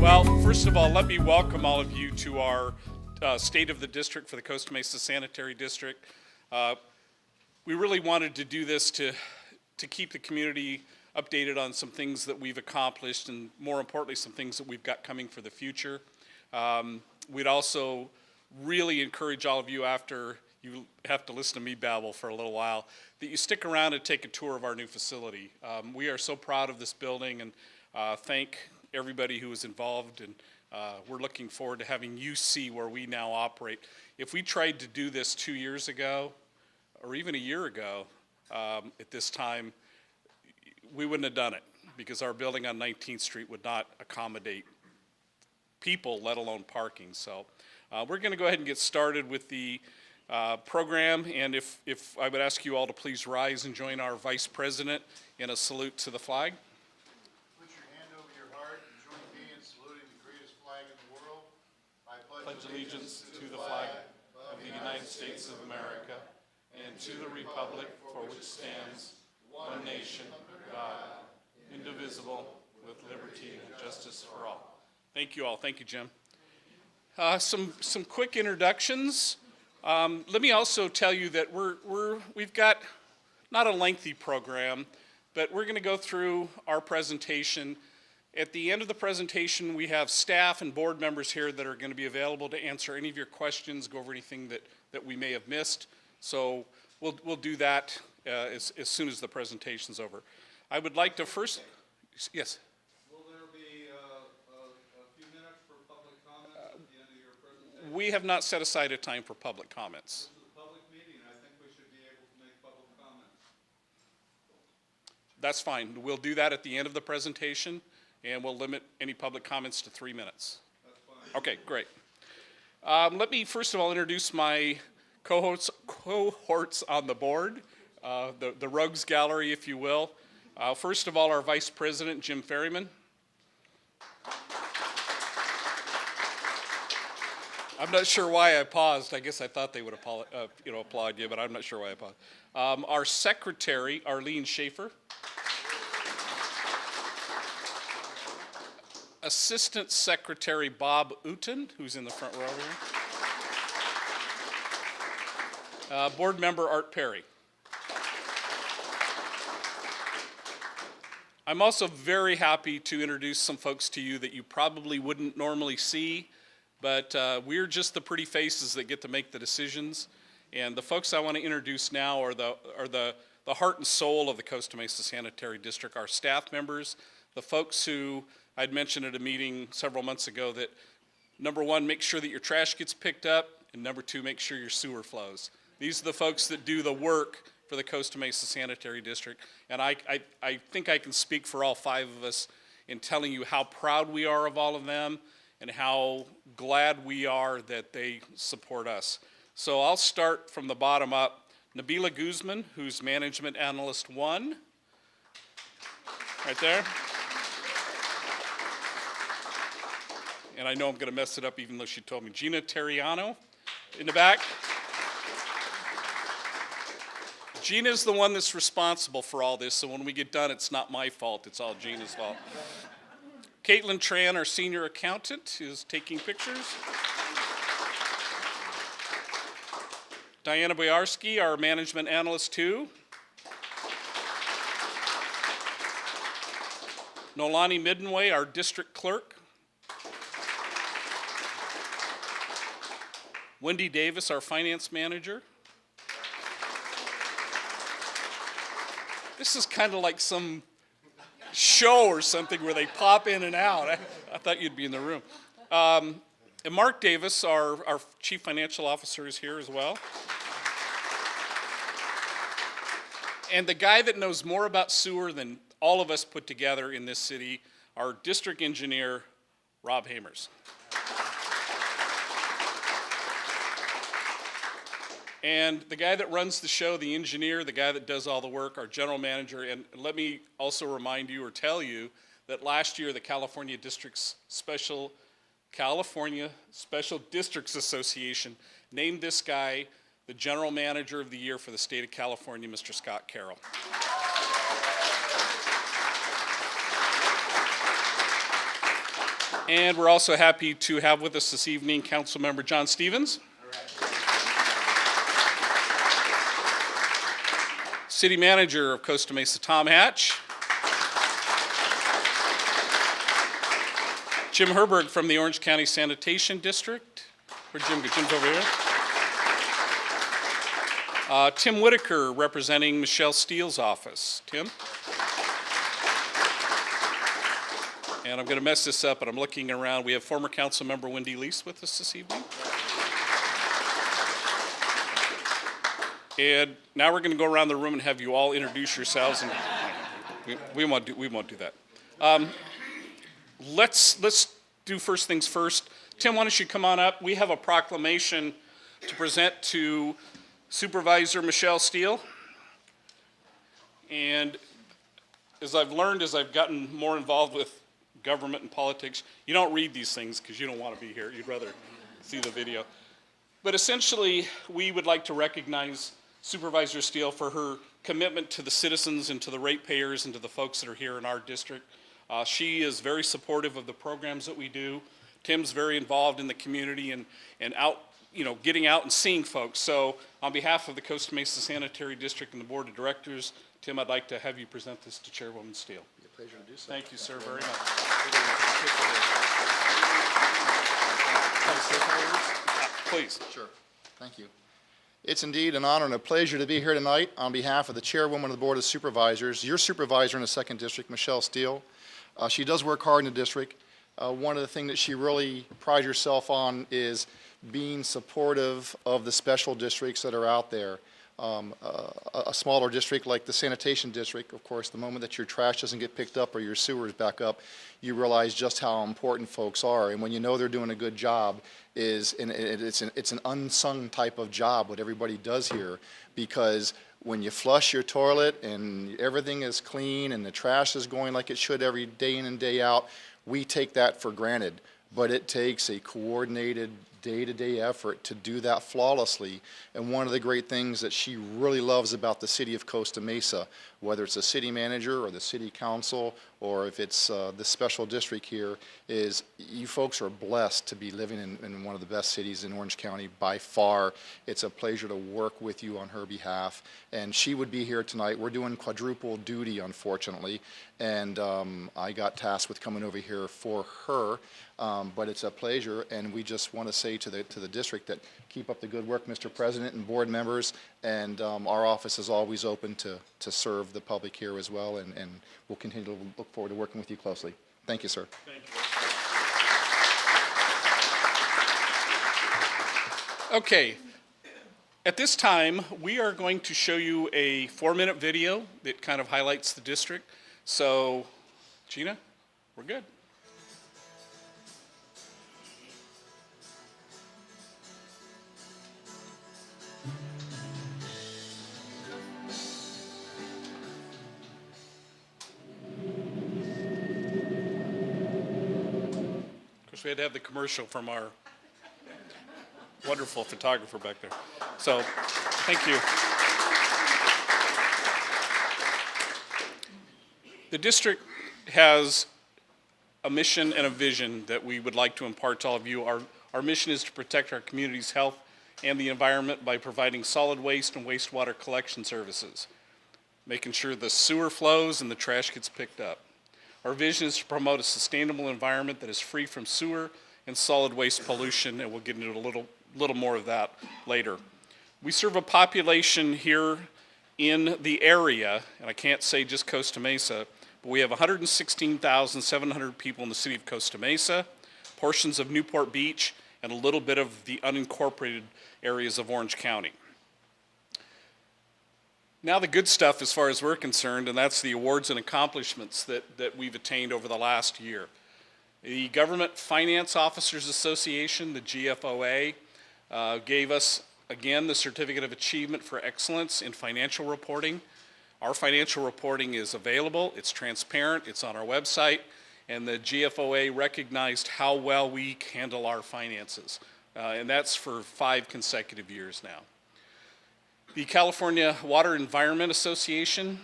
Well, first of all, let me welcome all of you to our State of the District for the Costa Mesa Sanitary District. We really wanted to do this to keep the community updated on some things that we've accomplished and, more importantly, some things that we've got coming for the future. We'd also really encourage all of you, after you have to listen to me babble for a little while, that you stick around and take a tour of our new facility. We are so proud of this building, and thank everybody who was involved, and we're looking forward to having you see where we now operate. If we tried to do this 2 years ago, or even a year ago, at this time, we wouldn't have done it, because our building on 19th Street would not accommodate people, let alone parking. So we're going to go ahead and get started with the program, and if I would ask you all to please rise and join our Vice President in a salute to the flag. Put your hand over your heart and join me in saluting the greatest flag in the world. I Pledge allegiance to the flag of the United States of America and to the republic for which stands one nation, God, indivisible, with liberty and justice for all. Thank you all. Thank you, Jim. Some quick introductions. Let me also tell you that we've got not a lengthy program, but we're going to go through our presentation. At the end of the presentation, we have staff and board members here that are going to be available to answer any of your questions, go over anything that we may have missed. So we'll do that as soon as the presentation's over. I would like to first, yes? Will there be a few minutes for public comments at the end of your presentation? We have not set aside a time for public comments. This is a public meeting. I think we should be able to make public comments. That's fine. We'll do that at the end of the presentation, and we'll limit any public comments to 3 minutes. That's fine. Okay, great. Let me first of all introduce my cohorts on the board, the Rogues Gallery, if you will. First of all, our Vice President, Jim Ferryman. I'm not sure why I paused. I guess I thought they would applaud you, but I'm not sure why I paused. Our Secretary, Arlene Schaefer. Assistant Secretary Bob Uten, who's in the front row here. Board Member Art Perry. I'm also very happy to introduce some folks to you that you probably wouldn't normally see, but we're just the pretty faces that get to make the decisions. And the folks I want to introduce now are the heart and soul of the Costa Mesa Sanitary District, our staff members, the folks who I'd mentioned at a meeting several months ago that, number one, make sure that your trash gets picked up, and number two, make sure your sewer flows. These are the folks that do the work for the Costa Mesa Sanitary District, and I think I can speak for all 5 of us in telling you how proud we are of all of them and how glad we are that they support us. So I'll start from the bottom up. Nabila Guzman, who's Management Analyst 1, right there. And I know I'm going to mess it up even though she told me. Gina Terriano in the back. Gina's the one that's responsible for all this, so when we get done, it's not my fault, it's all Gina's fault. Caitlin Tran, our senior accountant, is taking pictures. Diana Boyarski, our management analyst 2. Nolani Middenway, our district clerk. Wendy Davis, our finance manager. This is kind of like some show or something where they pop in and out. I thought you'd be in the room. And Mark Davis, our chief financial officer, is here as well. And the guy that knows more about sewer than all of us put together in this city, our district engineer, Rob Hamers. And the guy that runs the show, the engineer, the guy that does all the work, our general manager, and let me also remind you or tell you that last year the California Special Districts Association named this guy the general manager of the year for the state of California, Mr. Scott Carroll. And we're also happy to have with us this evening Councilmember John Stevens. City Manager of Costa Mesa, Tom Hatch. Jim Herberg from the Orange County Sanitation District. Where'd Jim go? Jim's over here. Tim Whitaker representing Michelle Steele's office. Tim? And I'm going to mess this up, but I'm looking around. We have former council member Wendy Lease with us this evening. And now we're going to go around the room and have you all introduce yourselves. And we won't do that. Let's do first things first. Tim, why don't you come on up? We have a proclamation to present to Supervisor Michelle Steele. And as I've learned, as I've gotten more involved with government and politics, you don't read these things because you don't want to be here. You'd rather see the video. But essentially, we would like to recognize Supervisor Steele for her commitment to the citizens and to the ratepayers and to the folks that are here in our district. She is very supportive of the programs that we do. Tim's very involved in the community and out, getting out and seeing folks. So on behalf of the Costa Mesa Sanitary District and the Board of Directors, Tim, I'd like to have you present this to Chairwoman Steele. It's a pleasure to do so. Thank you, sir, very much. Please. Sure. Thank you. It's indeed an honor and a pleasure to be here tonight on behalf of the Chairwoman of the Board of Supervisors, your supervisor in the 2nd District, Michelle Steele. She does work hard in the district. One of the things that she really prides herself on is being supportive of the special districts that are out there. A smaller district like the sanitation district, of course, the moment that your trash doesn't get picked up or your sewers back up, you realize just how important folks are. And when you know they're doing a good job, it's an unsung type of job what everybody does here, because when you flush your toilet and everything is clean and the trash is going like it should every day in and day out, we take that for granted. But it takes a coordinated day-to-day effort to do that flawlessly. And one of the great things that she really loves about the city of Costa Mesa, whether it's the city manager or the city council or if it's the special district here, is you folks are blessed to be living in one of the best cities in Orange County by far. It's a pleasure to work with you on her behalf. And she would be here tonight. We're doing quadruple duty, unfortunately, and I got tasked with coming over here for her. But it's a pleasure, and we just want to say to the district that keep up the good work, Mr. President and board members, and our office is always open to serve the public here as well, and we'll continue to look forward to working with you closely. Thank you, sir. Thank you. Okay. At this time, we are going to show you a 4-minute video that kind of highlights the district. So, Gina, we're good. We had to have the commercial from our wonderful photographer back there. So, thank you. The district has a mission and a vision that we would like to impart to all of you. Our mission is to protect our community's health and the environment by providing solid waste and wastewater collection services, making sure the sewer flows and the trash gets picked up. Our vision is to promote a sustainable environment that is free from sewer and solid waste pollution, and we'll get into a little more of that later. We serve a population here in the area, and I can't say just Costa Mesa, but we have 116,700 people in the city of Costa Mesa, portions of Newport Beach, and a little bit of the unincorporated areas of Orange County. Now the good stuff as far as we're concerned, and that's the awards and accomplishments that we've attained over the last year. The Government Finance Officers Association, the GFOA, gave us, again, the Certificate of Achievement for Excellence in Financial Reporting. Our financial reporting is available, it's transparent, it's on our website, and the GFOA recognized how well we handle our finances. And that's for 5 consecutive years now. The California Water Environment Association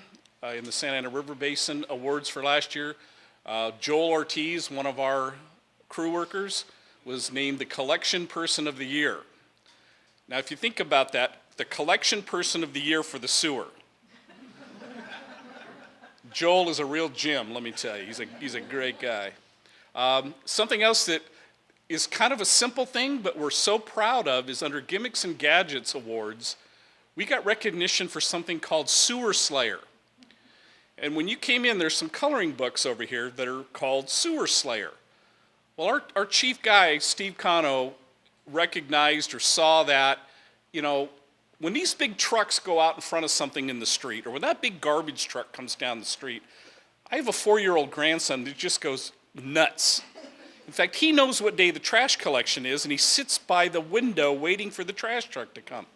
in the Santa Ana River Basin awards for last year. Joel Ortiz, one of our crew workers was named the Collection Person of the Year. Now, if you think about that, the Collection Person of the Year for the sewer. Joel is a real gem, let me tell you. He's a great guy. Something else that is kind of a simple thing, but we're so proud of, is under Gimmicks and Gadgets Awards, we got recognition for something called Sewer Slayer. And when you came in, there's some coloring books over here that are called Sewer Slayer. Well, our chief guy, Steve Cano, recognized or saw that, you know, when these big trucks go out in front of something in the street, or when that big garbage truck comes down the street, I have a 4-year-old grandson that just goes nuts. In fact, he knows what day the trash collection is, and he sits by the window waiting for the trash truck to come.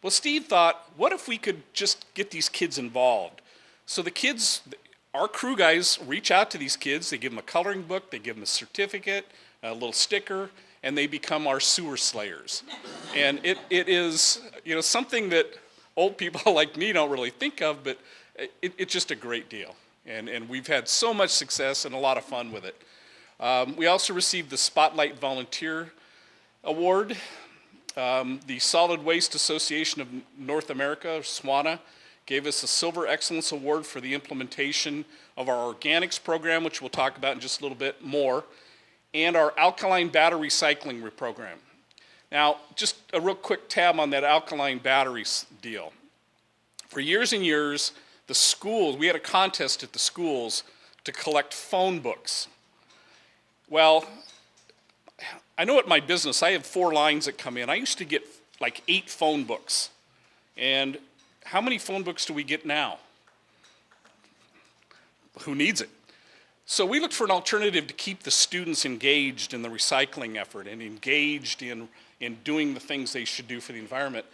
Well, Steve thought, what if we could just get these kids involved? So the kids, our crew guys, reach out to these kids. They give them a coloring book, they give them a certificate, a little sticker, and they become our sewer slayers. And it is, you know, something that old people like me don't really think of, but it's just a great deal. And we've had so much success and a lot of fun with it. We also received the Spotlight Volunteer Award. The Solid Waste Association of North America, SWANA, gave us a Silver Excellence Award for the implementation of our organics program, which we'll talk about in just a little bit more, and our alkaline battery recycling program. Now, just a real quick tab on that alkaline batteries deal. For years and years, the schools, we had a contest at the schools to collect phone books. Well, I know at my business, I have 4 lines that come in. I used to get like 8 phone books. And how many phone books do we get now? Who needs it? So we looked for an alternative to keep the students engaged in the recycling effort and engaged in doing the things they should do for the environment.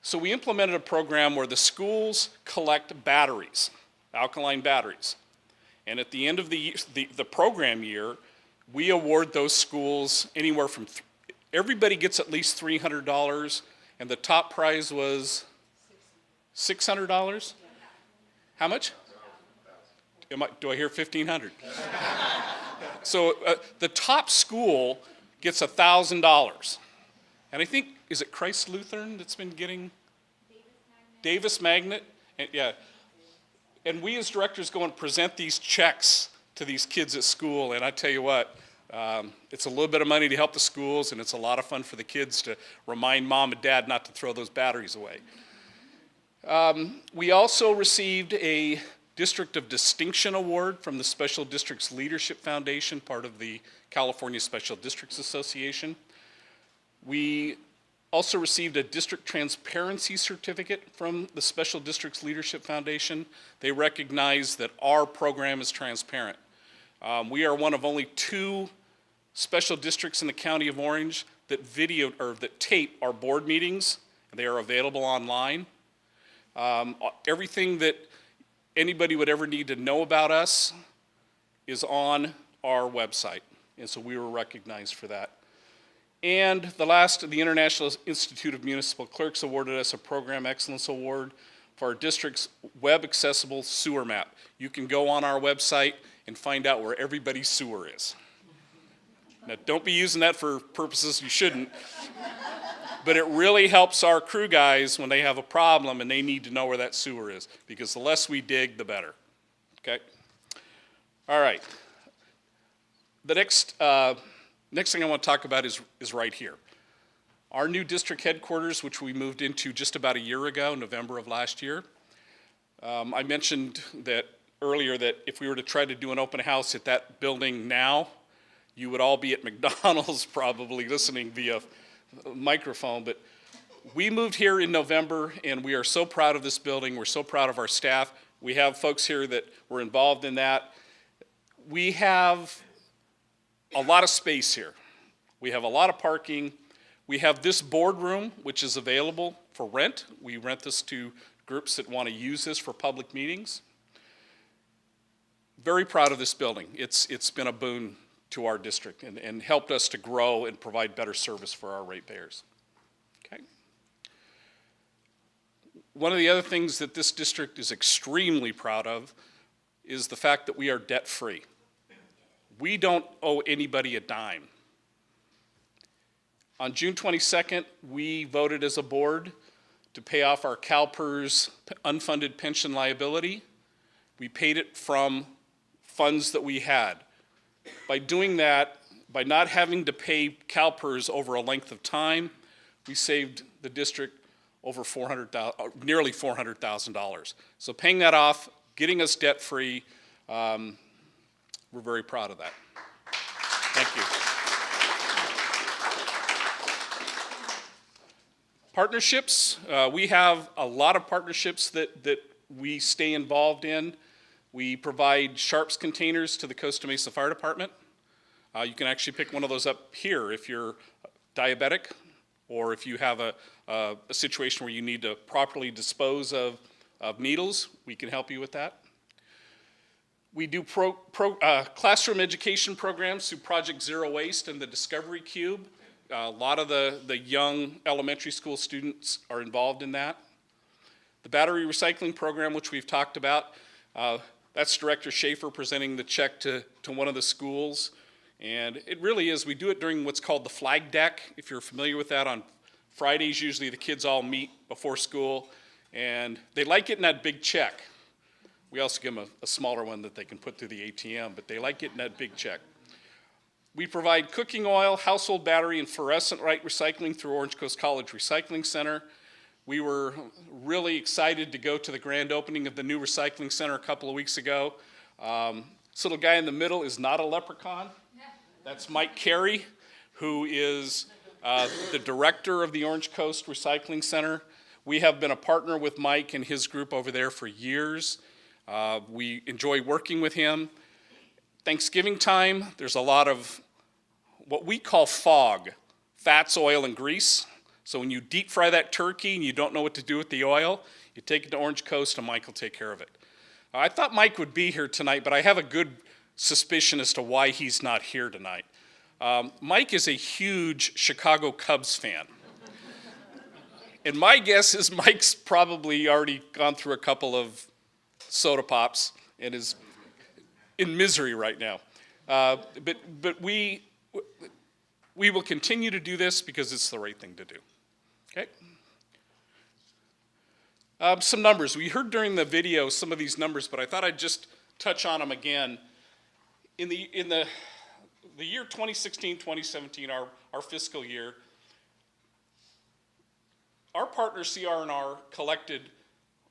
So we implemented a program where the schools collect batteries, alkaline batteries. And at the end of the program year, we award those schools anywhere from, everybody gets at least $300, and the top prize was $600? How much? Do I hear 1,500? So the top school gets $1,000. And I think, is it Christ Lutheran that's been getting? Davis Magnet? And, yeah. And we as directors go and present these checks to these kids at school, and I tell you what, it's a little bit of money to help the schools, and it's a lot of fun for the kids to remind mom and dad not to throw those batteries away. We also received a District of Distinction Award from the Special Districts Leadership Foundation, part of the California Special Districts Association. We also received a District Transparency Certificate from the Special Districts Leadership Foundation. They recognize that our program is transparent. We are one of only 2 special districts in the County of Orange that that tape our board meetings. They are available online. Everything that anybody would ever need to know about us is on our website, and so we were recognized for that. And the International Institute of Municipal Clerks awarded us a Program Excellence Award for our district's web-accessible sewer map. You can go on our website and find out where everybody's sewer is. Now, don't be using that for purposes you shouldn't, but it really helps our crew guys when they have a problem and they need to know where that sewer is, because the less we dig, the better, okay? All right. The next thing I want to talk about is right here. Our new district headquarters, which we moved into just about a year ago, November of last year. I mentioned that earlier that if we were to try to do an open house at that building now, you would all be at McDonald's probably listening via microphone, but we moved here in November, and we are so proud of this building. We're so proud of our staff. We have folks here that were involved in that. We have a lot of space here. We have a lot of parking. We have this boardroom, which is available for rent. We rent this to groups that want to use this for public meetings. Very proud of this building. It's been a boon to our district and helped us to grow and provide better service for our ratepayers. Okay. One of the other things that this district is extremely proud of is the fact that we are debt-free. We don't owe anybody a dime. On June 22nd, we voted as a board to pay off our CalPERS unfunded pension liability. We paid it from funds that we had. By doing that, by not having to pay CalPERS over a length of time, we saved the district over nearly $400,000. So paying that off, getting us debt-free, we're very proud of that. Thank you. Partnerships, we have a lot of partnerships that we stay involved in. We provide Sharps containers to the Costa Mesa Fire Department. You can actually pick one of those up here if you're diabetic or if you have a situation where you need to properly dispose of needles. We can help you with that. We do classroom education programs through Project Zero Waste and the Discovery Cube. A lot of the young elementary school students are involved in that. The battery recycling program, which we've talked about, that's Director Schaefer presenting the check to one of the schools. And it really is, we do it during what's called the flag deck. If you're familiar with that, on Fridays, usually the kids all meet before school, and they like getting that big check. We also give them a smaller one that they can put through the ATM, but they like getting that big check. We provide cooking oil, household battery, and fluorescent light recycling through Orange Coast College Recycling Center. We were really excited to go to the grand opening of the new recycling center a couple of weeks ago. This little guy in the middle is not a leprechaun. That's Mike Carey, who is the director of the Orange Coast Recycling Center. We have been a partner with Mike and his group over there for years. We enjoy working with him. Thanksgiving time, there's a lot of what we call fog, fats, oil, and grease. So when you deep fry that turkey and you don't know what to do with the oil, you take it to Orange Coast and Mike will take care of it. I thought Mike would be here tonight, but I have a good suspicion as to why he's not here tonight. Mike is a huge Chicago Cubs fan. And my guess is Mike's probably already gone through a couple of soda pops and is in misery right now. But we will continue to do this because it's the right thing to do. Okay? Some numbers. We heard during the video some of these numbers, but I thought I'd just touch on them again. In the year 2016-2017, our fiscal year, our partner CR&R collected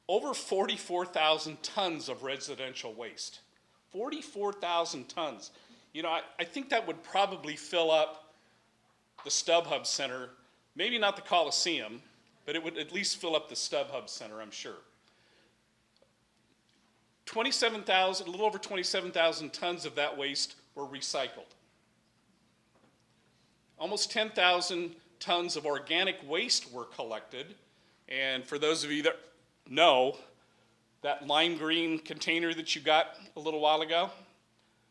over 44,000 tons of residential waste. 44,000 tons. You know, I think that would probably fill up the StubHub Center, maybe not the Coliseum, but it would at least fill up the StubHub Center, I'm sure. 27,000, a little over 27,000 tons of that waste were recycled. Almost 10,000 tons of organic waste were collected. And for those of you that know, that lime green container that you got a little while ago,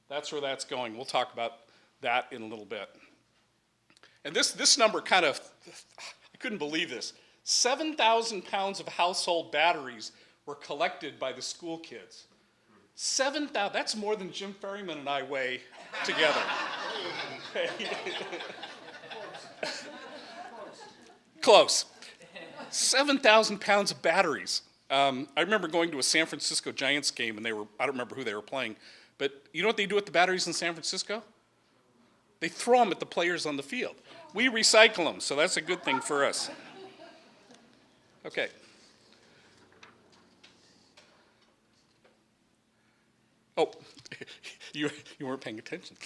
that's where that's going. We'll talk about that in a little bit. And this number kind of, I couldn't believe this. 7,000 pounds of household batteries were collected by the school kids. 7,000, that's more than Jim Ferryman and I weigh together. Close. 7,000 pounds of batteries. I remember going to a San Francisco Giants game, and I don't remember who they were playing, but you know what they do with the batteries in San Francisco? They throw them at the players on the field. We recycle them, so that's a good thing for us. Okay. Oh, you weren't paying attention.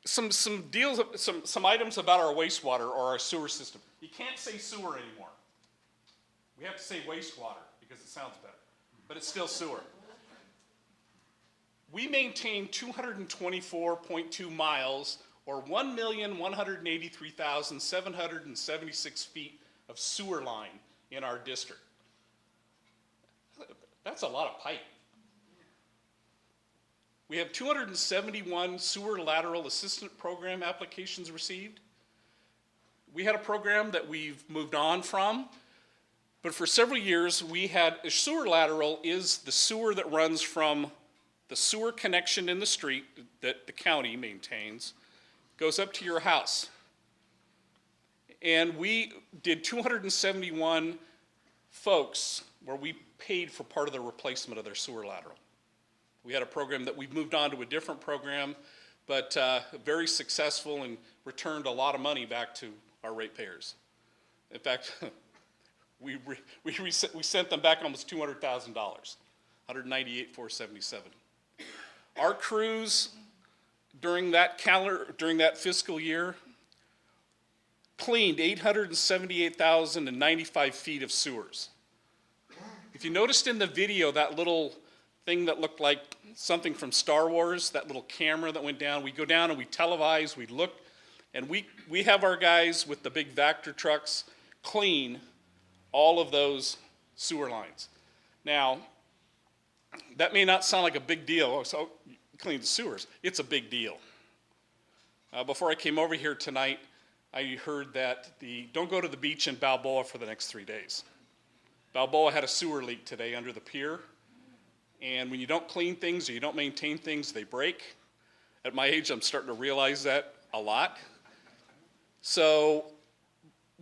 Some deals, some items about our wastewater or our sewer system. You can't say sewer anymore. We have to say wastewater because it sounds better, but it's still sewer. We maintain 224.2 miles or 1,183,776 feet of sewer line in our district. That's a lot of pipe. We have 271 sewer lateral assistant program applications received. We had a program that we've moved on from, but for several years we had, a sewer lateral is the sewer that runs from the sewer connection in the street that the county maintains goes up to your house. And we did 271 folks where we paid for part of the replacement of their sewer lateral. We had a program that we've moved on to a different program, but very successful and returned a lot of money back to our ratepayers. In fact, we sent them back almost $200,000, $198,477. Our crews during that fiscal year cleaned 878,095 feet of sewers. If you noticed in the video that little thing that looked like something from Star Wars, that little camera that went down, we go down and we televise, we look, and we have our guys with the big Vector trucks clean all of those sewer lines. Now, that may not sound like a big deal. Oh, so you clean the sewers. It's a big deal. Before I came over here tonight, I heard that don't go to the beach in Balboa for the next 3 days. Balboa had a sewer leak today under the pier, and when you don't clean things or you don't maintain things, they break. At my age, I'm starting to realize that a lot. So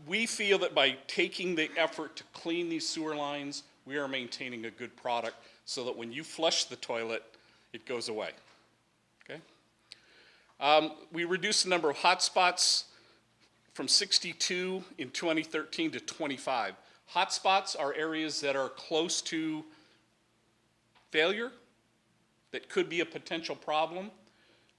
we feel that by taking the effort to clean these sewer lines, we are maintaining a good product so that when you flush the toilet, it goes away. Okay? We reduced the number of hot spots from 62 in 2013 to 25. Hot spots are areas that are close to failure, that could be a potential problem.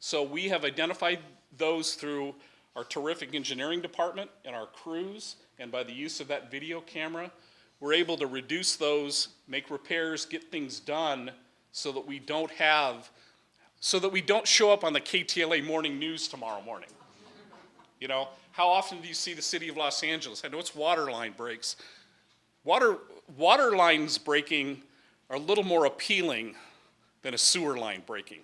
So we have identified those through our terrific engineering department and our crews, and by the use of that video camera, we're able to reduce those, make repairs, get things done so that we don't show up on the KTLA morning news tomorrow morning. You know, how often do you see the city of Los Angeles? I know it's water line breaks. Water lines breaking are a little more appealing than a sewer line breaking.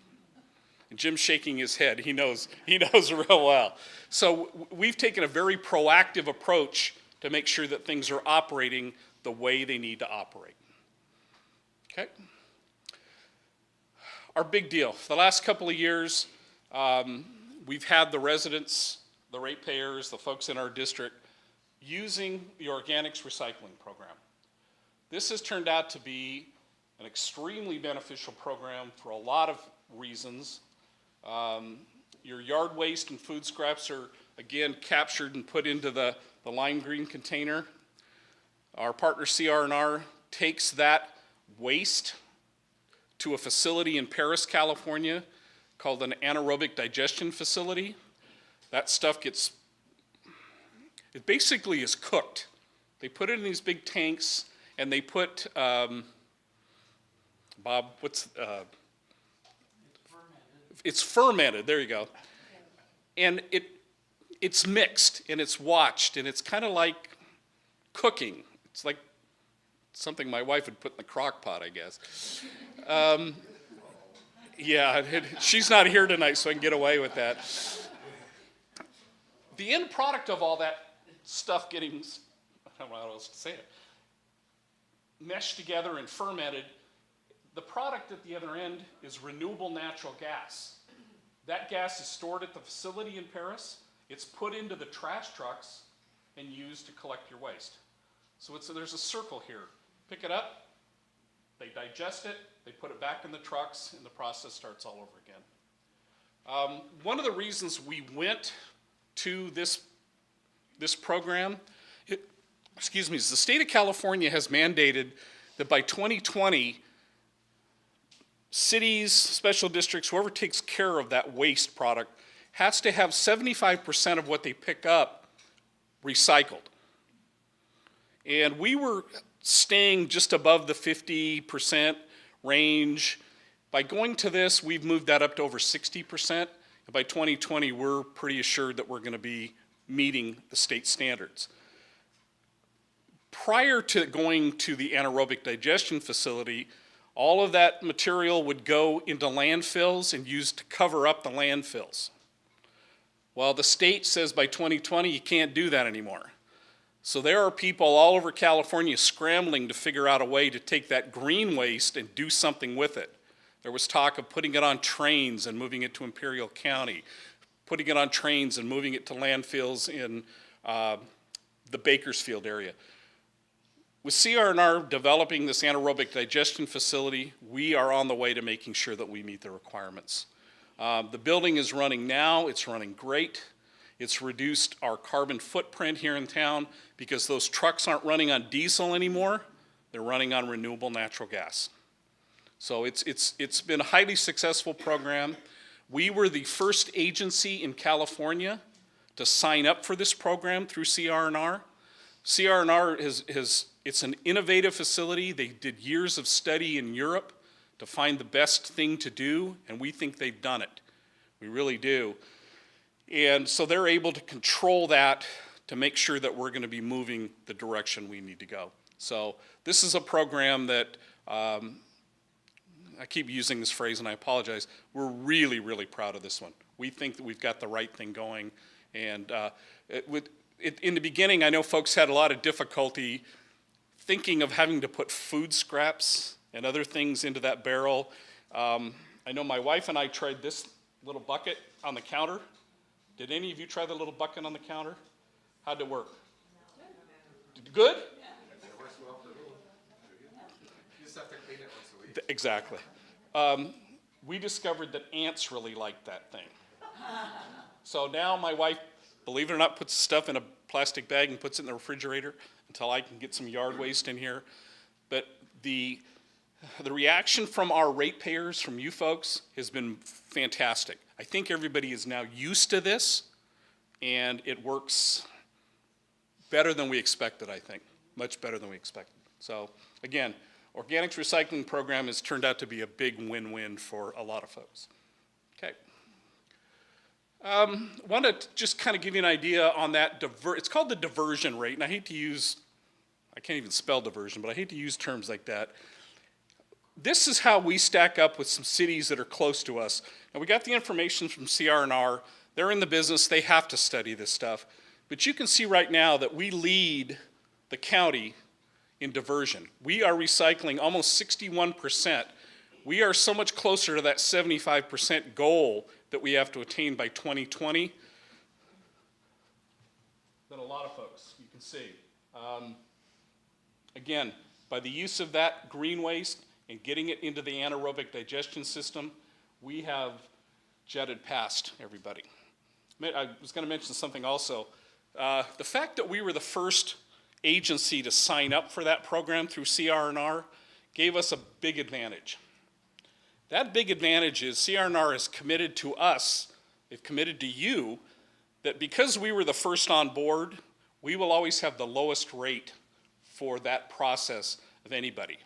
And Jim's shaking his head. He knows real well. So we've taken a very proactive approach to make sure that things are operating the way they need to operate. Okay? Our big deal. For the last couple of years, we've had the residents, the ratepayers, the folks in our district using the organics recycling program. This has turned out to be an extremely beneficial program for a lot of reasons. Your yard waste and food scraps are, again, captured and put into the lime green container. Our partner CR&R takes that waste to a facility in Paris, California, called an anaerobic digestion facility. That stuff it basically is cooked. They put it in these big tanks, and they put, Bob, it's fermented, there you go. And it's mixed, and it's watched, and it's kind of like cooking. It's like something my wife would put in the crock pot, I guess. Yeah, she's not here tonight, so I can get away with that. The end product of all that stuff getting, I don't know how else to say it, meshed together and fermented, the product at the other end is renewable natural gas. That gas is stored at the facility in Paris. It's put into the trash trucks and used to collect your waste. So there's a circle here. Pick it up, they digest it, they put it back in the trucks, and the process starts all over again. One of the reasons we went to this program, is the state of California has mandated that by 2020, cities, special districts, whoever takes care of that waste product has to have 75% of what they pick up recycled. And we were staying just above the 50% range. By going to this, we've moved that up to over 60%. And by 2020, we're pretty assured that we're going to be meeting the state standards. Prior to going to the anaerobic digestion facility, all of that material would go into landfills and used to cover up the landfills. Well, the state says by 2020 you can't do that anymore. So there are people all over California scrambling to figure out a way to take that green waste and do something with it. There was talk of putting it on trains and moving it to Imperial County, putting it on trains and moving it to landfills in the Bakersfield area. With CR&R developing this anaerobic digestion facility, we are on the way to making sure that we meet the requirements. The building is running now, it's running great. It's reduced our carbon footprint here in town because those trucks aren't running on diesel anymore, they're running on renewable natural gas. So it's been a highly successful program. We were the first agency in California to sign up for this program through CR&R. CR&R it's an innovative facility. They did years of study in Europe to find the best thing to do, and we think they've done it. We really do. And so they're able to control that to make sure that we're going to be moving the direction we need to go. So this is a program that, I keep using this phrase and I apologize, we're really, really proud of this one. We think that we've got the right thing going. And in the beginning, I know folks had a lot of difficulty thinking of having to put food scraps and other things into that barrel. I know my wife and I tried this little bucket on the counter. Did any of you try the little bucket on the counter? How'd it work? Good? It works well for me. You just have to clean it once a week. Exactly. We discovered that ants really like that thing. So now my wife, believe it or not, puts stuff in a plastic bag and puts it in the refrigerator until I can get some yard waste in here. But the reaction from our ratepayers, from you folks, has been fantastic. I think everybody is now used to this, and it works better than we expected, I think. Much better than we expected. So again, organics recycling program has turned out to be a big win-win for a lot of folks. Okay. Want to just kind of give you an idea on that. It's called the diversion rate, and I hate to use, I can't even spell diversion, but I hate to use terms like that. This is how we stack up with some cities that are close to us. And we got the information from CR&R. They're in the business. They have to study this stuff. But you can see right now that we lead the county in diversion. We are recycling almost 61%. We are so much closer to that 75% goal that we have to attain by 2020 than a lot of folks, you can see. Again, by the use of that green waste and getting it into the anaerobic digestion system, we have jetted past everybody. I was going to mention something also. The fact that we were the first agency to sign up for that program through CR&R gave us a big advantage. That big advantage is CR&R is committed to us, they've committed to you, that because we were the first on board, we will always have the lowest rate for that process of anybody.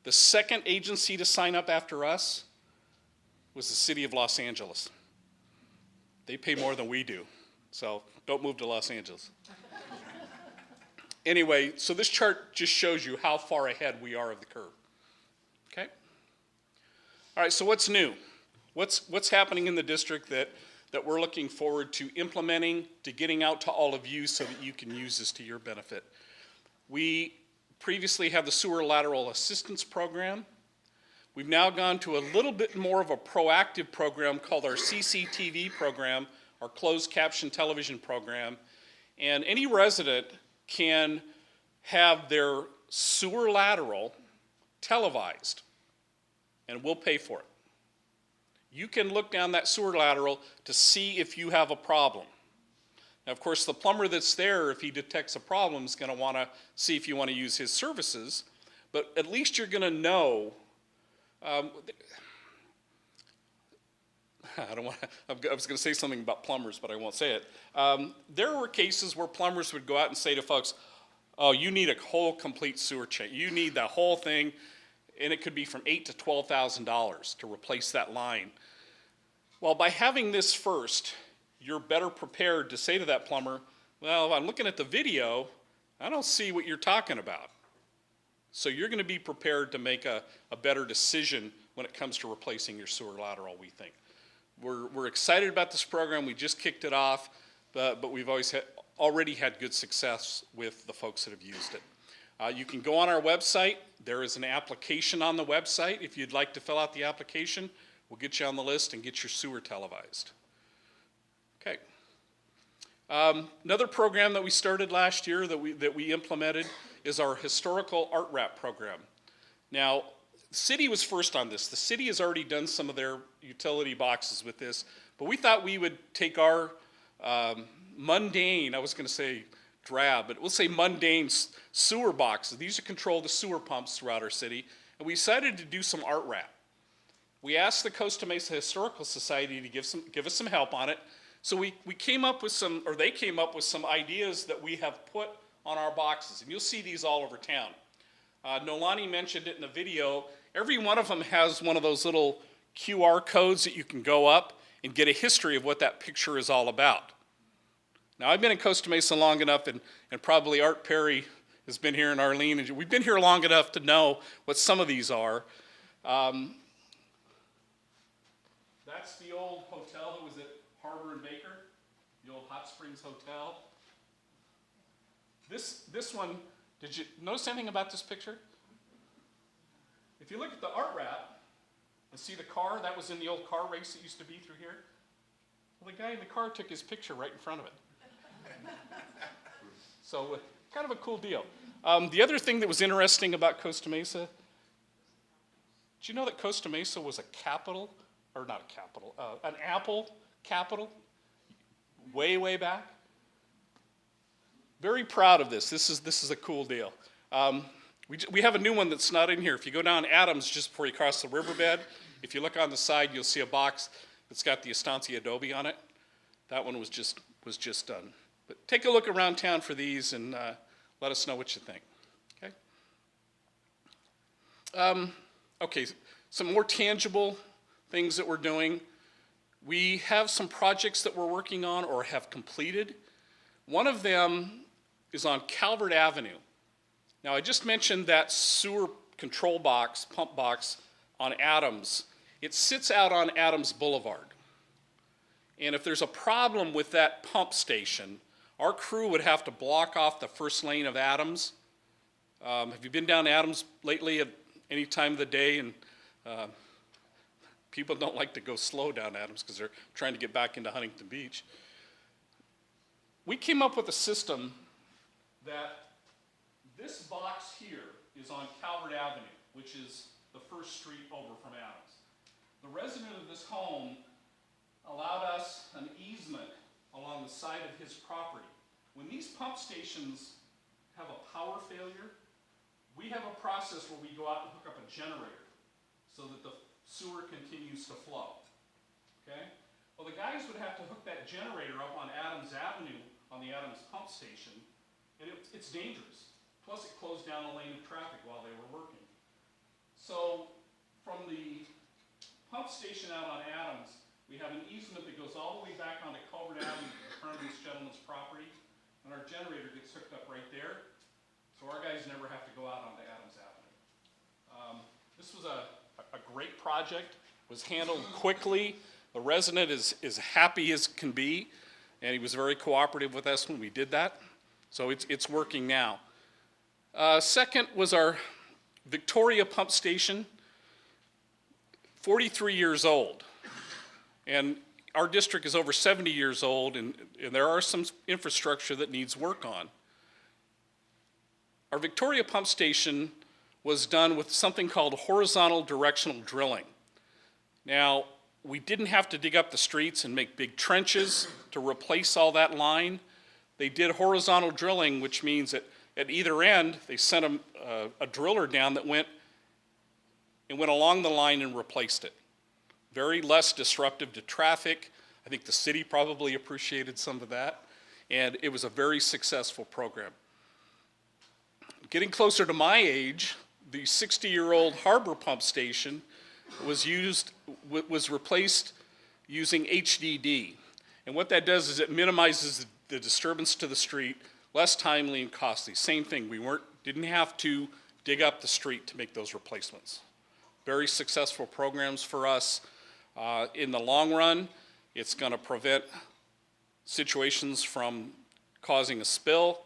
The second agency to sign up after us was the city of Los Angeles. They pay more than we do, so don't move to Los Angeles. Anyway, so this chart just shows you how far ahead we are of the curve. Okay? All right, so what's new? What's happening in the district that we're looking forward to implementing, to getting out to all of you so that you can use this to your benefit? We previously had the Sewer Lateral Assistance Program. We've now gone to a little bit more of a proactive program called our CCTV program, our closed caption television program. And any resident can have their sewer lateral televised, and we'll pay for it. You can look down that sewer lateral to see if you have a problem. Now, of course, the plumber that's there, if he detects a problem, is going to want to see if you want to use his services, but at least you're going to know. I was going to say something about plumbers, but I won't say it. There were cases where plumbers would go out and say to folks, oh, you need a whole complete sewer change. You need the whole thing, and it could be from $8,000 to $12,000 to replace that line. Well, by having this first, you're better prepared to say to that plumber, well, I'm looking at the video, I don't see what you're talking about. So you're going to be prepared to make a better decision when it comes to replacing your sewer lateral, we think. We're excited about this program. We just kicked it off, but we've already had good success with the folks that have used it. You can go on our website. There is an application on the website. If you'd like to fill out the application, we'll get you on the list and get your sewer televised. Okay. Another program that we started last year that we implemented is our historical art wrap program. Now, the city was first on this. The city has already done some of their utility boxes with this, but we thought we would take our mundane, I was going to say drab, but we'll say mundane sewer boxes. These are control the sewer pumps throughout our city, and we decided to do some art wrap. We asked the Costa Mesa Historical Society to give us some help on it. So we came up with some, or they came up with some ideas that we have put on our boxes, and you'll see these all over town. Nolani mentioned it in the video. Every one of them has one of those little QR codes that you can go up and get a history of what that picture is all about. Now, I've been in Costa Mesa long enough, and probably Art Perry has been here, and Arlene, and we've been here long enough to know what some of these are. That's the old hotel that was at Harbor and Baker, the old Hot Springs Hotel. This one, did you notice anything about this picture? If you look at the art wrap and see the car, that was in the old car race that used to be through here. Well, the guy in the car took his picture right in front of it. So kind of a cool deal. The other thing that was interesting about Costa Mesa, did you know that Costa Mesa was a capital, or not a capital, an Apple capital way, way back? Very proud of this. This is a cool deal. We have a new one that's not in here. If you go down Adams just before you cross the riverbed, if you look on the side, you'll see a box that's got the Estancia Adobe on it. That one was just done. But take a look around town for these and let us know what you think. Okay? Okay, some more tangible things that we're doing. We have some projects that we're working on or have completed. One of them is on Calvert Avenue. Now, I just mentioned that sewer control box, pump box on Adams. It sits out on Adams Boulevard. And if there's a problem with that pump station, our crew would have to block off the first lane of Adams. Have you been down Adams lately at any time of the day? And people don't like to go slow down Adams because they're trying to get back into Huntington Beach. We came up with a system that this box here is on Calvert Avenue, which is the first street over from Adams. The resident of this home allowed us an easement along the side of his property. When these pump stations have a power failure, we have a process where we go out and hook up a generator so that the sewer continues to flow. Okay? Well, the guys would have to hook that generator up on Adams Avenue on the Adams pump station, and it's dangerous. Plus, it closed down a lane of traffic while they were working. So, from the pump station out on Adams, we have an easement that goes all the way back onto Culvert Avenue in front of this gentleman's property, and our generator gets hooked up right there, so our guys never have to go out onto Adams Avenue. This was a great project, was handled quickly. The resident is happy as can be, and he was very cooperative with us when we did that, so it's working now. Second was our Victoria pump station, 43 years old. And our district is over 70 years old, and there are some infrastructure that needs work on. Our Victoria pump station was done with something called horizontal directional drilling. Now, we didn't have to dig up the streets and make big trenches to replace all that line. They did horizontal drilling, which means that at either end, they sent a driller down that went along the line and replaced it. Very less disruptive to traffic. I think the city probably appreciated some of that, and it was a very successful program. Getting closer to my age, the 60-year-old Harbor pump station was replaced using HDD. And what that does is it minimizes the disturbance to the street, less timely and costly. Same thing, we didn't have to dig up the street to make those replacements. Very successful programs for us. In the long run, it's going to prevent situations from causing a spill,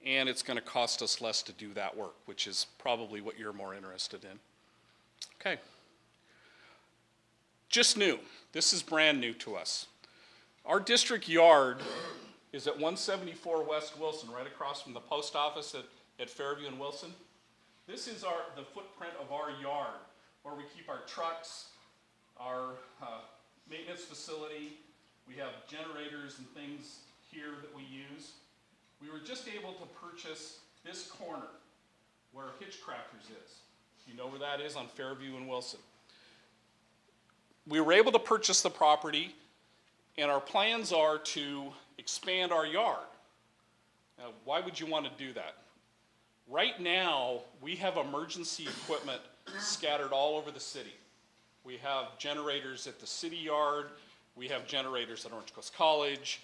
and it's going to cost us less to do that work, which is probably what you're more interested in. Okay. Just new. This is brand new to us. Our district yard is at 174 West Wilson, right across from the post office at Fairview and Wilson. This is the footprint of our yard, where we keep our trucks, our maintenance facility. We have generators and things here that we use. We were just able to purchase this corner where Hitchcrafters is. You know where that is, on Fairview and Wilson. We were able to purchase the property, and our plans are to expand our yard. Now, why would you want to do that? Right now, we have emergency equipment scattered all over the city. We have generators at the city yard. We have generators at Orange Coast College.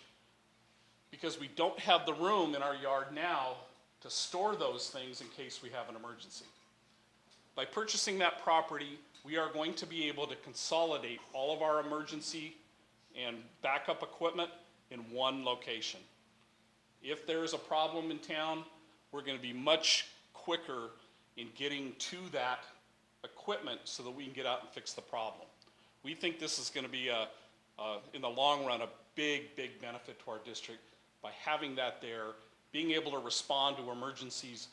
Because we don't have the room in our yard now to store those things in case we have an emergency. By purchasing that property, we are going to be able to consolidate all of our emergency and backup equipment in one location. If there is a problem in town, we're going to be much quicker in getting to that equipment so that we can get out and fix the problem. We think this is going to be, in the long run, a big, big benefit to our district by having that there, being able to respond to emergencies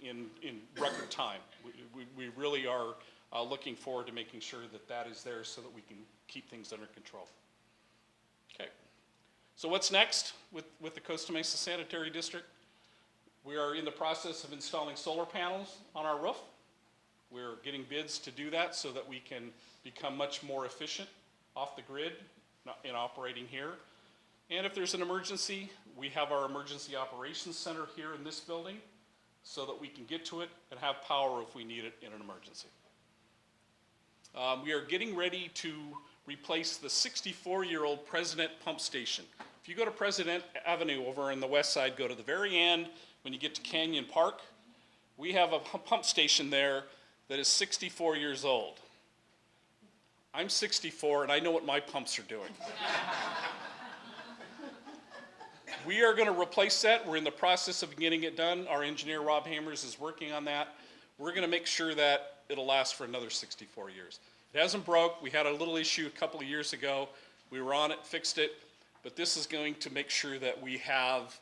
in record time. We really are looking forward to making sure that that is there so that we can keep things under control. Okay. So what's next with the Costa Mesa Sanitary District? We are in the process of installing solar panels on our roof. We're getting bids to do that so that we can become much more efficient off the grid in operating here. And if there's an emergency, we have our Emergency Operations Center here in this building so that we can get to it and have power if we need it in an emergency. We are getting ready to replace the 64-year-old President Pump Station. If you go to President Avenue over on the west side, go to the very end when you get to Canyon Park, we have a pump station there that is 64 years old. I'm 64 and I know what my pumps are doing. We are going to replace that. We're in the process of getting it done. Our engineer, Rob Hammers, is working on that. We're going to make sure that it'll last for another 64 years. It hasn't broke. We had a little issue a couple of years ago. We were on it, fixed it, but this is going to make sure that we have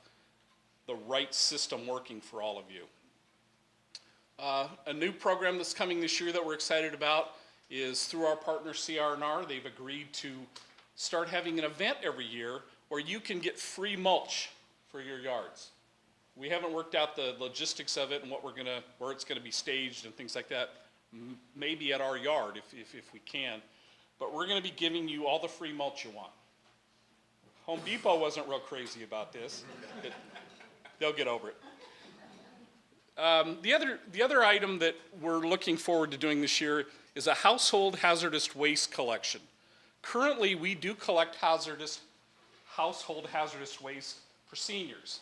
the right system working for all of you. A new program that's coming this year that we're excited about is through our partner CR&R. They've agreed to start having an event every year where you can get free mulch for your yards. We haven't worked out the logistics of it and where it's gonna be staged and things like that, maybe at our yard if we can. But we're gonna be giving you all the free mulch you want. Home Depot wasn't real crazy about this. They'll get over it. The other item that we're looking forward to doing this year is a household hazardous waste collection. Currently, we do collect household hazardous waste for seniors.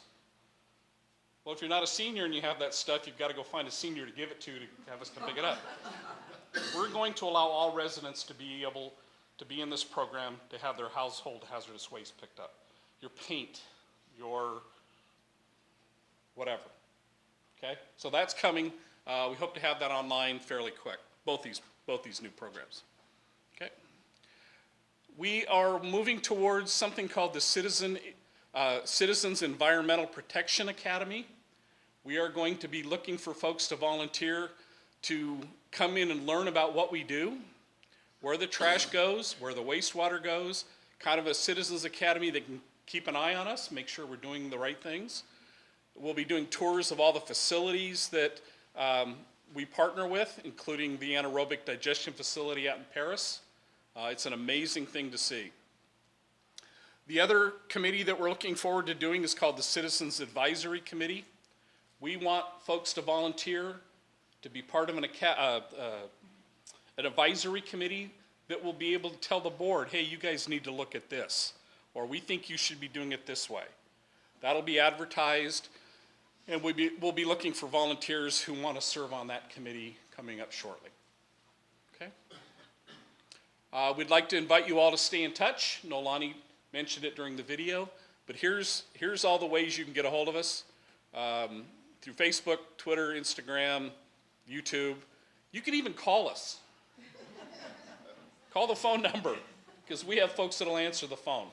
Well, if you're not a senior and you have that stuff, you've got to go find a senior to give it to have us come pick it up. We're going to allow all residents to be able to be in this program to have their household hazardous waste picked up. Your paint, your whatever. Okay, so that's coming. We hope to have that online fairly quick. Both these new programs. Okay. We are moving towards something called the Citizens Environmental Protection Academy. We are going to be looking for folks to volunteer to come in and learn about what we do, where the trash goes, where the wastewater goes, kind of a Citizens Academy that can keep an eye on us, make sure we're doing the right things. We'll be doing tours of all the facilities that we partner with, including the anaerobic digestion facility out in Paris. It's an amazing thing to see. The other committee that we're looking forward to doing is called the Citizens Advisory Committee. We want folks to volunteer to be part of an advisory committee that will be able to tell the board, hey, you guys need to look at this, or we think you should be doing it this way. That'll be advertised, and we'll be looking for volunteers who want to serve on that committee coming up shortly. Okay? We'd like to invite you all to stay in touch. Nolani mentioned it during the video, but here's all the ways you can get a hold of us. through Facebook, Twitter, Instagram, YouTube. You can even call us. Call the phone number, because we have folks that'll answer the phone,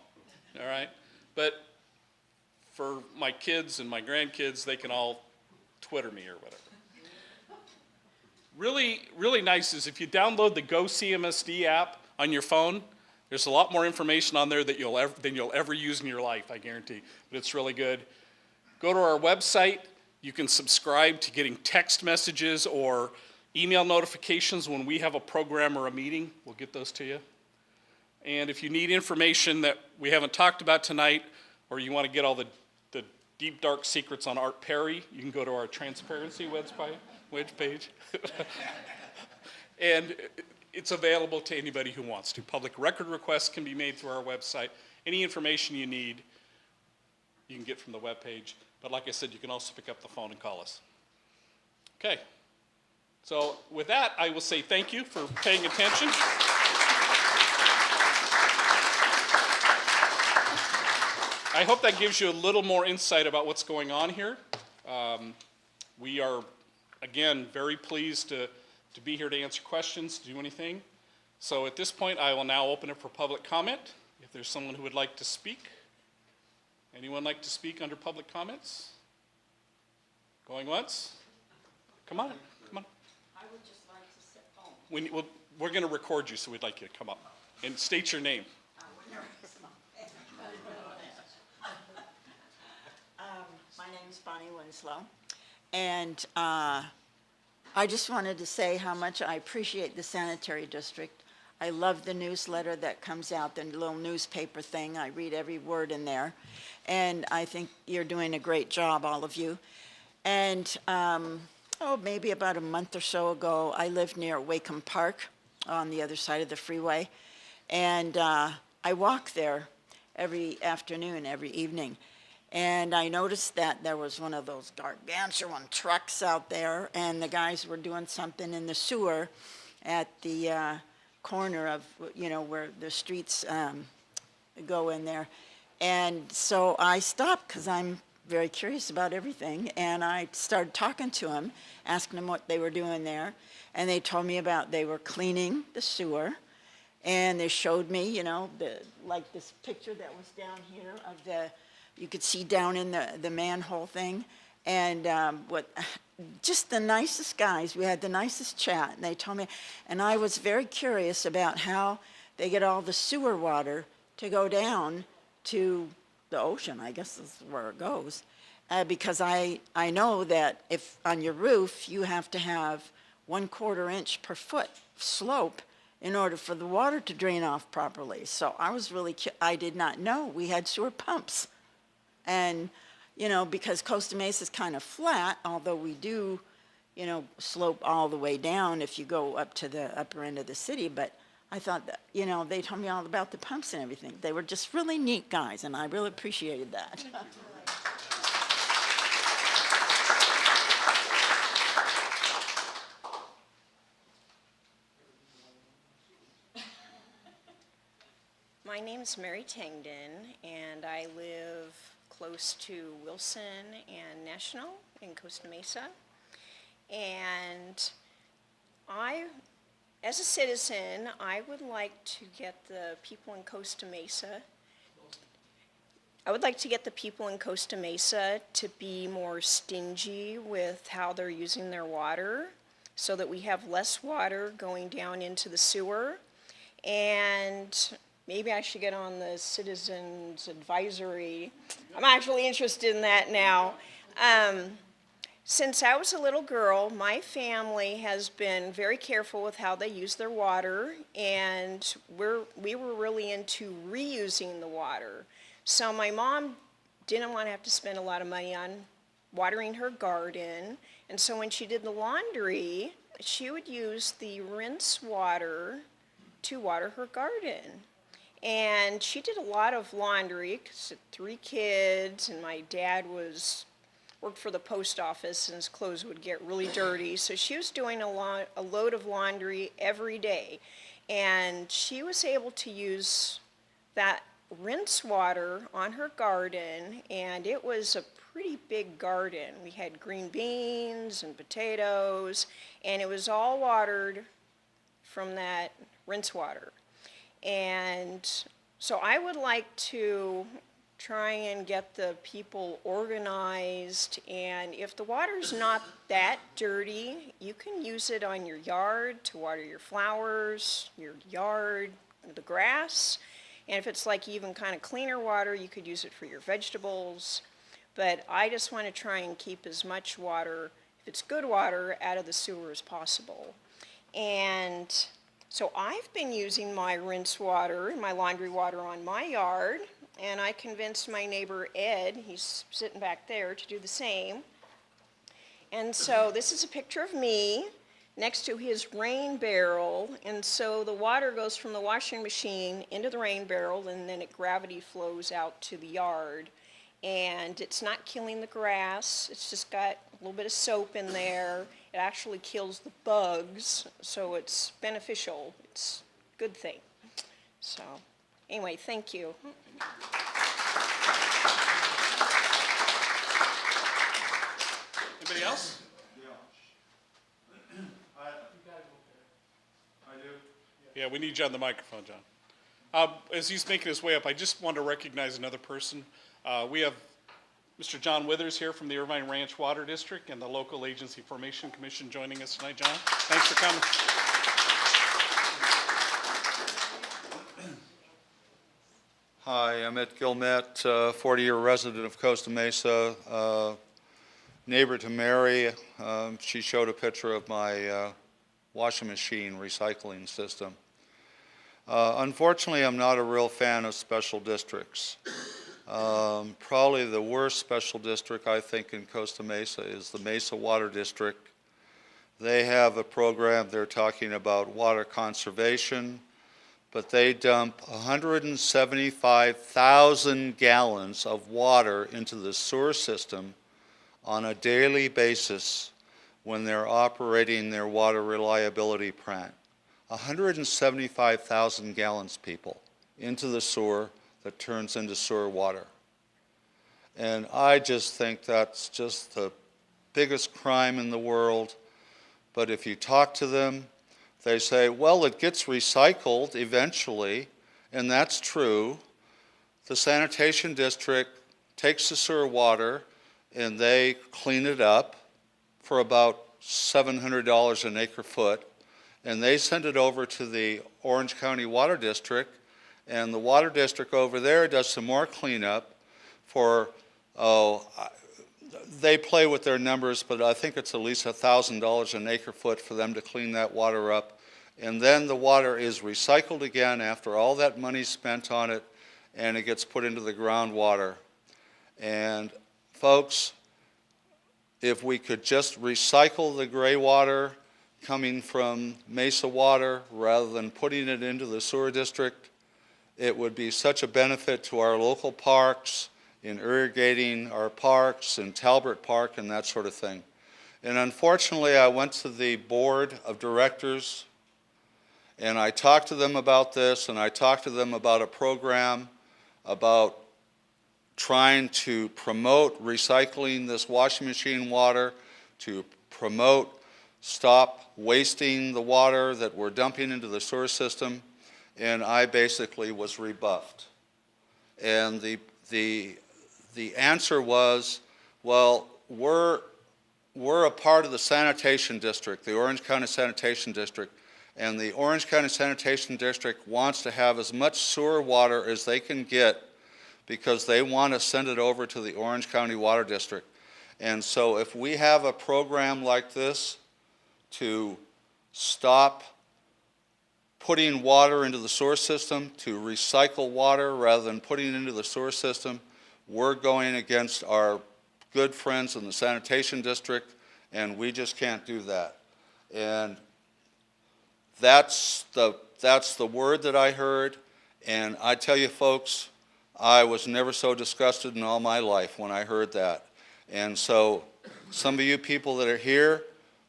all right? But for my kids and my grandkids, they can all Twitter me or whatever. Really, really nice is if you download the Go CMSD app on your phone, there's a lot more information on there than you'll ever use in your life, I guarantee. But it's really good. Go to our website. You can subscribe to getting text messages or email notifications when we have a program or a meeting. We'll get those to you. And if you need information that we haven't talked about tonight, or you want to get all the deep, dark secrets on Art Perry, you can go to our transparency webpage. And it's available to anybody who wants to. Public record requests can be made through our website. Any information you need, you can get from the webpage. But like I said, you can also pick up the phone and call us. Okay. So with that, I will say thank you for paying attention. I hope that gives you a little more insight about what's going on here. We are, again, very pleased to be here to answer questions, to do anything. So at this point, I will now open it for public comment. If there's someone who would like to speak. Anyone like to speak under public comments? Going once? Come on, come on. I would just like to sit home. We're going to record you, so we'd like you to come up and state your name. My name is Bonnie Winslow, and I just wanted to say how much I appreciate the sanitary district. I love the newsletter that comes out, the little newspaper thing. I read every word in there, and I think you're doing a great job, all of you. And maybe about a month or so ago, I lived near Wacom Park on the other side of the freeway, and I walk there every afternoon, every evening. And I noticed that there was one of those gargantuan trucks out there, and the guys were doing something in the sewer at the corner of, where the streets go in there. And so I stopped, because I'm very curious about everything, and I started talking to them, asking them what they were doing there. And they told me they were cleaning the sewer, and they showed me, like this picture that was down here of you could see down in the manhole thing, and just the nicest guys. We had the nicest chat, and they told me, and I was very curious about how they get all the sewer water to go down to the ocean, I guess is where it goes, because I know that if on your roof you have to have 1/4 inch per foot slope in order for the water to drain off properly. So I was really, I did not know we had sewer pumps. And, because Costa Mesa is kind of flat, although we do, slope all the way down if you go up to the upper end of the city. But I thought that, they told me all about the pumps and everything. They were just really neat guys, and I really appreciated that. My name is Mary Tangden, and I live close to Wilson and National in Costa Mesa. And as a citizen, I would like to get the people in Costa Mesa to be more stingy with how they're using their water, so that we have less water going down into the sewer. And maybe I should get on the Citizens Advisory. I'm actually interested in that now. Since I was a little girl, my family has been very careful with how they use their water, and we were really into reusing the water. So my mom didn't want to have to spend a lot of money on watering her garden, and so when she did the laundry, she would use the rinse water to water her garden. And she did a lot of laundry, because 3 kids, and my dad worked for the post office, and his clothes would get really dirty. So she was doing a load of laundry every day. And she was able to use that rinse water on her garden, and it was a pretty big garden. We had green beans and potatoes, and it was all watered from that rinse water. And so I would like to try and get the people organized, and if the water's not that dirty, you can use it on your yard to water your flowers, your yard, the grass. And if it's like even kind of cleaner water, you could use it for your vegetables. But I just want to try and keep as much water, if it's good water, out of the sewer as possible. And so I've been using my rinse water, my laundry water on my yard, and I convinced my neighbor Ed, he's sitting back there, to do the same. And so this is a picture of me next to his rain barrel, and so the water goes from the washing machine into the rain barrel, and then it gravity flows out to the yard. And it's not killing the grass, it's just got a little bit of soap in there. It actually kills the bugs, so it's beneficial. It's a good thing. So anyway, thank you. Anybody else? Yeah, we need you on the microphone, John. As he's making his way up, I just want to recognize another person. We have Mr. John Withers here from the Irvine Ranch Water District and the Local Agency Formation Commission joining us tonight. John, thanks for coming. Hi, I'm Ed Gilmet, 40-year resident of Costa Mesa, neighbor to Mary. She showed a picture of my washing machine recycling system. Unfortunately, I'm not a real fan of special districts. Probably the worst special district, I think, in Costa Mesa is the Mesa Water District. They have a program, they're talking about water conservation, but they dump 175,000 gallons of water into the sewer system on a daily basis when they're operating their water reliability plant. 175,000 gallons, people, into the sewer that turns into sewer water. And I just think that's just the biggest crime in the world. But if you talk to them, they say, well, it gets recycled eventually, and that's true. The sanitation district takes the sewer water and they clean it up for about $700 an acre foot, and they send it over to the Orange County Water District, and the water district over there does some more cleanup for, they play with their numbers, but I think it's at least $1,000 an acre foot for them to clean that water up. And then the water is recycled again after all that money's spent on it, and it gets put into the groundwater. And folks, if we could just recycle the gray water coming from Mesa Water rather than putting it into the sewer district, it would be such a benefit to our local parks, in irrigating our parks and Talbert Park and that sort of thing. And unfortunately, I went to the board of directors and I talked to them about this, and I talked to them about a program about trying to promote recycling this washing machine water, to promote stop wasting the water that we're dumping into the sewer system, and I basically was rebuffed. And the answer was, well, we're a part of the sanitation district, the Orange County Sanitation District, and the Orange County Sanitation District wants to have as much sewer water as they can get because they want to send it over to the Orange County Water District. And so if we have a program like this to stop putting water into the sewer system, to recycle water rather than putting it into the sewer system, we're going against our good friends in the sanitation district, and we just can't do that. And that's the word that I heard, and I tell you folks, I was never so disgusted in all my life when I heard that. And so some of you people that are here,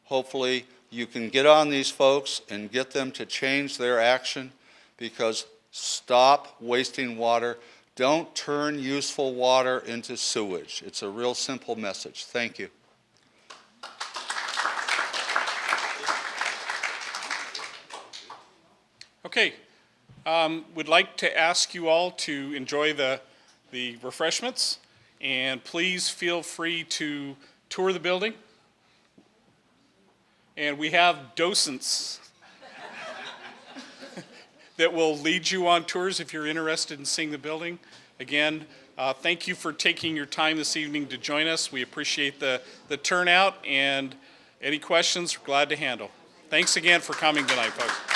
hopefully you can get on these folks and get them to change their action, because Stop wasting water. Don't turn useful water into sewage. It's a real simple message. Thank you. Okay, would like to ask you all to enjoy the refreshments, and please feel free to tour the building. And we have docents that will lead you on tours if you're interested in seeing the building. Again, thank you for taking your time this evening to join us. We appreciate the turnout, and any questions, we're glad to handle. Thanks again for coming tonight, folks.